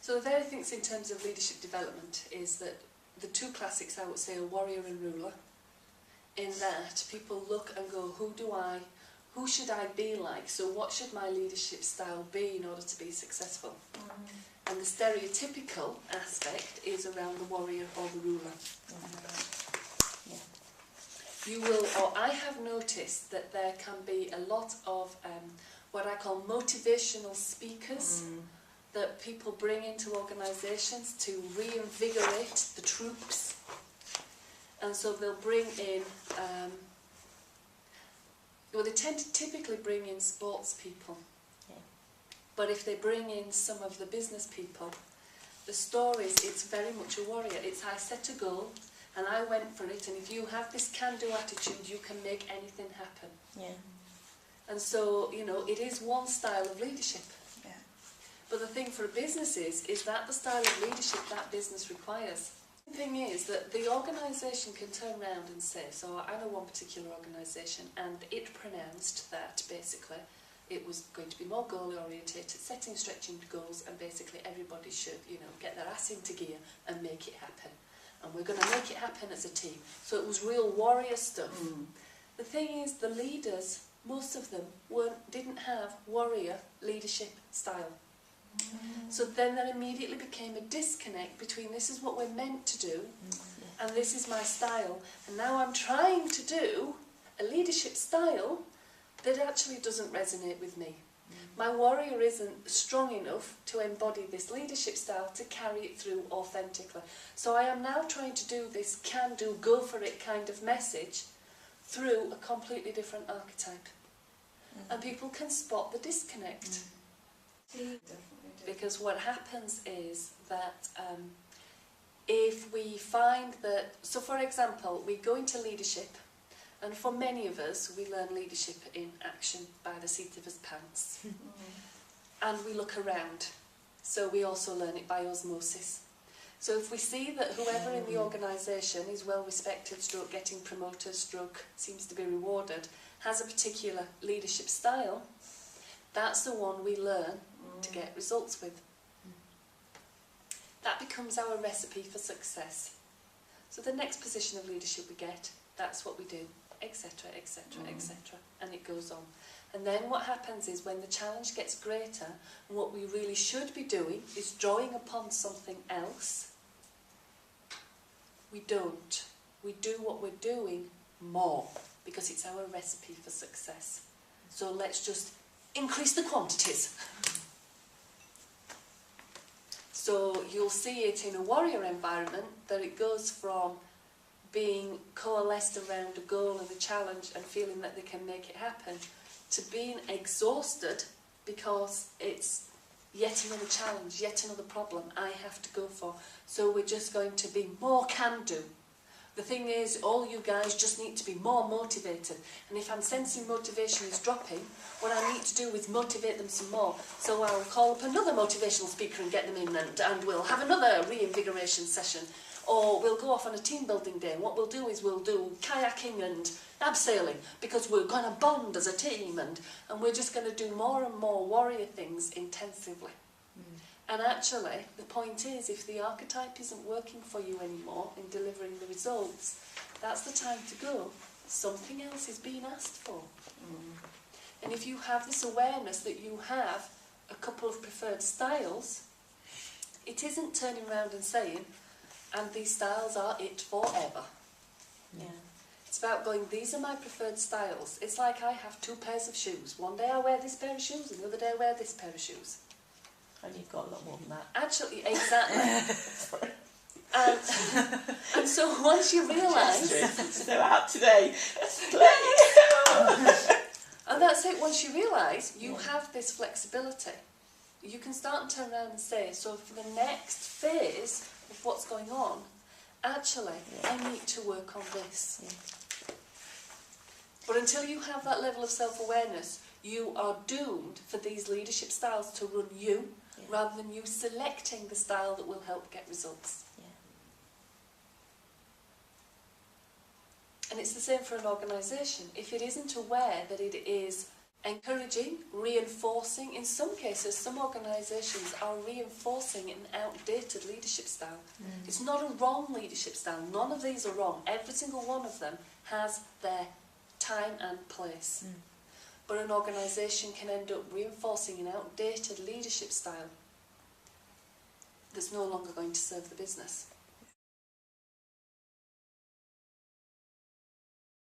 So the very things in terms of leadership development is that the two classics I would say are warrior and ruler, in that people look and go, who should I be like? So what should my leadership style be in order to be successful? And the stereotypical aspect is around the warrior or the ruler. You will, or I have noticed that there can be a lot of what I call motivational speakers that people bring into organisations to reinvigorate the troops. And so they'll bring in, well, they tend to typically bring in sports people. But if they bring in some of the business people, the stories, it's very much a warrior. It's I set a goal and I went for it, and if you have this can-do attitude, you can make anything happen. And so, you know, it is one style of leadership. But the thing for a business is that the style of leadership that business requires. The thing is that the organisation can turn around and say, so I know one particular organisation, and it pronounced that basically it was going to be more goal orientated, setting stretching goals, and basically everybody should, you know, get their ass into gear and make it happen. And we're going to make it happen as a team. So it was real warrior stuff. The thing is, the leaders, most of them didn't have warrior leadership style. So then there immediately became a disconnect between this is what we're meant to do and this is my style. And now I'm trying to do a leadership style that actually doesn't resonate with me. My warrior isn't strong enough to embody this leadership style to carry it through authentically. So I am now trying to do this can-do, go-for-it kind of message through a completely different archetype. And people can spot the disconnect. Because what happens is that if we find that, so for example, we go into leadership, and for many of us, we learn leadership in action by the seat of his pants. And we look around. So we also learn it by osmosis. So if we see that whoever in the organisation is well respected, stroke getting promoted, stroke seems to be rewarded, has a particular leadership style, that's the one we learn to get results with. That becomes our recipe for success. So the next position of leadership we get, that's what we do, etc., etc., etc., and it goes on. And then what happens is when the challenge gets greater, and what we really should be doing is drawing upon something else, we don't. We do what we're doing more, because it's our recipe for success. So let's just increase the quantities. So you'll see it in a warrior environment, that it goes from being coalesced around a goal and a challenge and feeling that they can make it happen, to being exhausted because it's yet another challenge, yet another problem I have to go for. So we're just going to be more can-do. The thing is, all you guys just need to be more motivated. And if I'm sensing motivation is dropping, what I need to do is motivate them some more. So I'll call up another motivational speaker and get them in, and we'll have another reinvigoration session. Or we'll go off on a team building day. And what we'll do is we'll do kayaking and abseiling, because we're going to bond as a team, and we're just going to do more and more warrior things intensively. And actually, the point is, if the archetype isn't working for you anymore in delivering the results, that's the time to go. Something else is being asked for. And if you have this awareness that you have a couple of preferred styles, it isn't turning around and saying, and these styles are it forever. It's about going, these are my preferred styles. It's like I have two pairs of shoes. One day I wear this pair of shoes, and the other day I wear this pair of shoes. And you've got a lot more than that. Actually, exactly. and so once you realise... They're out today. And that's it, once you realise you have this flexibility, you can start and turn around and say, so for the next phase of what's going on, actually, I need to work on this. But until you have that level of self-awareness, you are doomed for these leadership styles to run you, rather than you selecting the style that will help get results. And it's the same for an organisation. If it isn't aware that it is encouraging, reinforcing. In some cases, some organisations are reinforcing an outdated leadership style. It's not a wrong leadership style. None of these are wrong. Every single one of them has their time and place. But an organisation can end up reinforcing an outdated leadership style that's no longer going to serve the business.